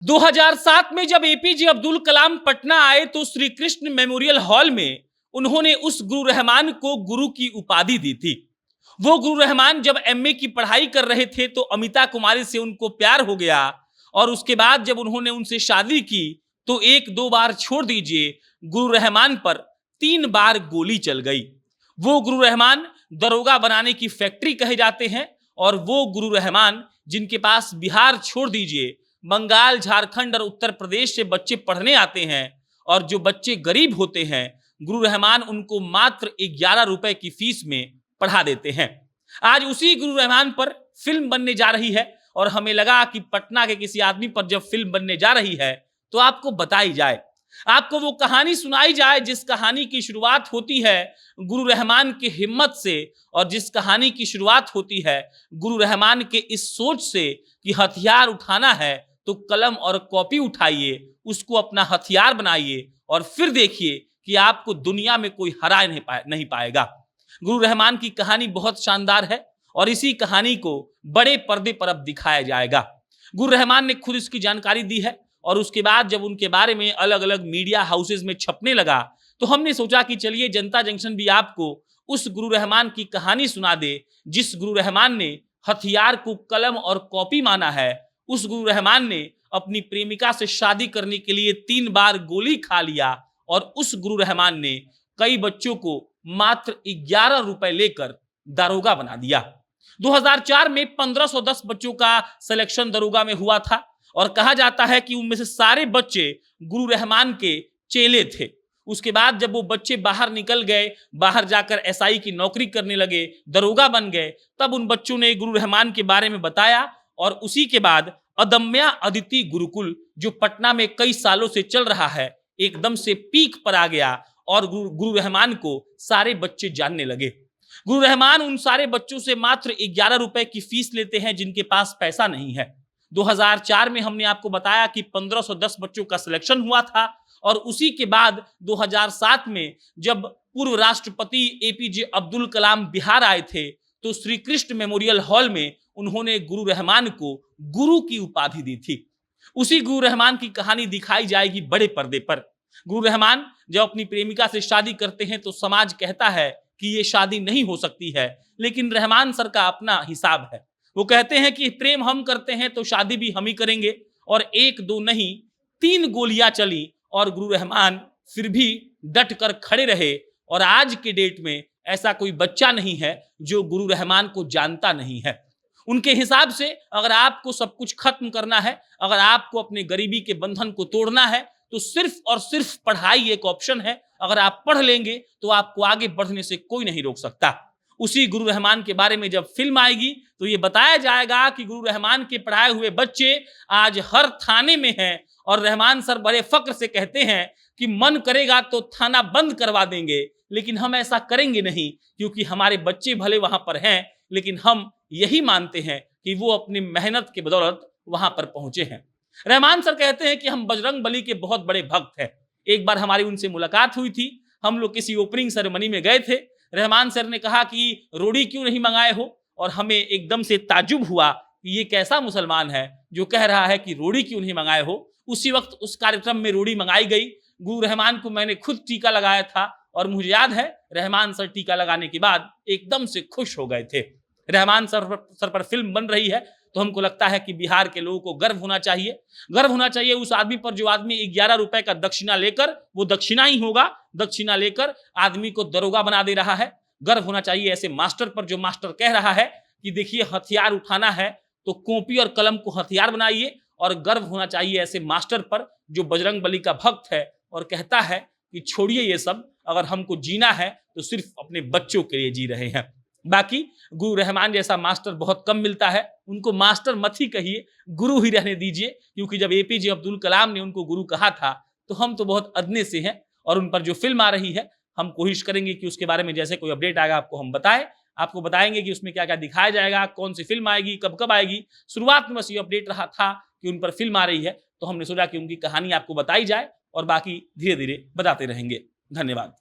2007 में जब एपीजे अब्दुल कलाम पटना आए तो श्री कृष्ण मेमोरियल हॉल में उन्होंने उस गुरु रहमान को गुरु की उपाधि दी थी। वो गुरु रहमान जब एमए की पढ़ाई कर रहे थे तो अमिता कुमारी से उनको प्यार हो गया और उसके बाद जब उन्होंने उनसे शादी की तो एक दो बार छोड़ दीजिए, गुरु रहमान पर 3 बार गोली चल गई। वो गुरु रहमान दरोगा बनाने की फैक्ट्री कहे जाते हैं और वो गुरु रहमान जिनके पास बिहार छोड़ दीजिए, बंगाल, झारखंड और उत्तर प्रदेश से बच्चे पढ़ने आते हैं और जो बच्चे गरीब होते हैं गुरु रहमान उनको मात्र 11 रुपए की फीस में पढ़ा देते हैं। आज उसी गुरु रहमान पर फिल्म बनने जा रही है और हमें लगा कि पटना के किसी आदमी पर जब फिल्म बनने जा रही है तो आपको बताई जाए, आपको वो कहानी सुनाई जाए जिस कहानी की शुरुआत होती है गुरु रहमान की हिम्मत से और जिस कहानी की शुरुआत होती है गुरु रहमान के इस सोच से कि हथियार उठाना है तो कलम और कॉपी उठाइए, उसको अपना हथियार बनाइए और फिर देखिए कि आपको दुनिया में कोई हरा नहीं पाएगा। गुरु रहमान की कहानी बहुत शानदार है और इसी कहानी को बड़े पर्दे पर अब दिखाया जाएगा। गुरु रहमान ने खुद इसकी जानकारी दी है और उसके बाद जब उनके बारे में अलग अलग मीडिया हाउसेज में छपने लगा तो हमने सोचा कि चलिए जनता जंक्शन भी आपको उस गुरु रहमान की कहानी सुना दे जिस गुरु रहमान ने हथियार को कलम और कॉपी माना है। उस गुरु रहमान ने अपनी प्रेमिका से शादी करने के लिए 3 बार गोली खा लिया और उस गुरु रहमान ने कई बच्चों को मात्र 11 रुपए लेकर दारोगा बना दिया। 2004 में 1510 बच्चों का सिलेक्शन दारोगा में हुआ था और कहा जाता है कि उनमें से सारे बच्चे गुरु रहमान के चेले थे। उसके बाद जब वो बच्चे बाहर निकल गए, बाहर जाकर एसआई की नौकरी करने लगे, दरोगा बन गए, तब उन बच्चों ने गुरु रहमान के बारे में बताया और उसी के बाद अदम्या अदिति गुरुकुल जो पटना में कई सालों से चल रहा है एकदम से पीक पर आ गया और गुरु रहमान को सारे बच्चे जानने लगे। गुरु रहमान उन सारे बच्चों से मात्र 11 रुपए की फीस लेते हैं जिनके पास पैसा नहीं है। 2004 में हमने आपको बताया कि 1510 बच्चों का सिलेक्शन हुआ था और उसी के बाद 2007 में जब पूर्व राष्ट्रपति एपीजे अब्दुल कलाम बिहार आए थे तो श्री कृष्ण मेमोरियल हॉल में उन्होंने गुरु रहमान को गुरु की उपाधि दी थी। उसी गुरु रहमान की कहानी दिखाई जाएगी बड़े पर्दे पर। गुरु रहमान जब अपनी प्रेमिका से शादी करते हैं तो समाज कहता है कि ये शादी नहीं हो सकती है, लेकिन रहमान सर का अपना हिसाब है। वो कहते हैं कि प्रेम हम करते हैं तो शादी भी हम ही करेंगे और 1 2 नहीं 3 गोलियां चली और गुरु रहमान फिर भी डट कर खड़े रहे और आज के डेट में ऐसा कोई बच्चा नहीं है जो गुरु रहमान को जानता नहीं है। उनके हिसाब से अगर आपको सब कुछ खत्म करना है, अगर आपको अपने गरीबी के बंधन को तोड़ना है तो सिर्फ और सिर्फ पढ़ाई एक ऑप्शन है। अगर आप पढ़ लेंगे तो आपको आगे बढ़ने से कोई नहीं रोक सकता। उसी गुरु रहमान के बारे में जब फिल्म आएगी तो ये बताया जाएगा कि गुरु रहमान के पढ़ाए हुए बच्चे आज हर थाने में हैं और रहमान सर बड़े फक्र से कहते हैं कि मन करेगा तो थाना बंद करवा देंगे, लेकिन हम ऐसा करेंगे नहीं क्योंकि हमारे बच्चे भले वहां पर हैं लेकिन हम यही मानते हैं कि वो अपनी मेहनत के बदौलत वहां पर पहुंचे हैं। रहमान सर कहते हैं कि हम बजरंग बली के बहुत बड़े भक्त हैं। एक बार हमारी उनसे मुलाकात हुई थी, हम लोग किसी ओपनिंग सेरेमनी में गए थे। रहमान सर ने कहा कि रोड़ी क्यों नहीं मंगाए हो और हमें एकदम से ताज्जुब हुआ कि ये कैसा मुसलमान है जो कह रहा है कि रोड़ी क्यों नहीं मंगाए हो। उसी वक्त उस कार्यक्रम में रोड़ी मंगाई गई। गुरु रहमान को मैंने खुद टीका लगाया था और मुझे याद है रहमान सर टीका लगाने के बाद एकदम से खुश हो गए थे। रहमान सर पर फिल्म बन रही है तो हमको लगता है कि बिहार के लोगों को गर्व होना चाहिए उस आदमी पर जो आदमी 11 रुपए का दक्षिणा लेकर, वो दक्षिणा ही होगा, दक्षिणा लेकर आदमी को दरोगा बना दे रहा है। गर्व होना चाहिए ऐसे मास्टर पर जो मास्टर कह रहा है कि देखिए हथियार उठाना है तो कॉपी और कलम को हथियार बनाइए, और गर्व होना चाहिए ऐसे मास्टर पर जो बजरंग बली का भक्त है और कहता है कि छोड़िए ये सब, अगर हमको जीना है तो सिर्फ अपने बच्चों के लिए जी रहे हैं। बाकी गुरु रहमान जैसा मास्टर बहुत कम मिलता है, उनको मास्टर मत ही कहिए, गुरु ही रहने दीजिए, क्योंकि जब एपीजे अब्दुल कलाम ने उनको गुरु कहा था तो हम तो बहुत अदने से हैं और उन पर जो फिल्म आ रही है हम कोशिश करेंगे कि उसके बारे में जैसे कोई अपडेट आएगा आपको हम बताएं, आपको बताएंगे कि उसमें क्या क्या दिखाया जाएगा, कौन सी फिल्म आएगी, कब कब आएगी। शुरुआत में बस ये अपडेट रहा था कि उन पर फिल्म आ रही है तो हमने सोचा कि उनकी कहानी आपको बताई जाए और बाकी धीरे धीरे बताते रहेंगे। धन्यवाद।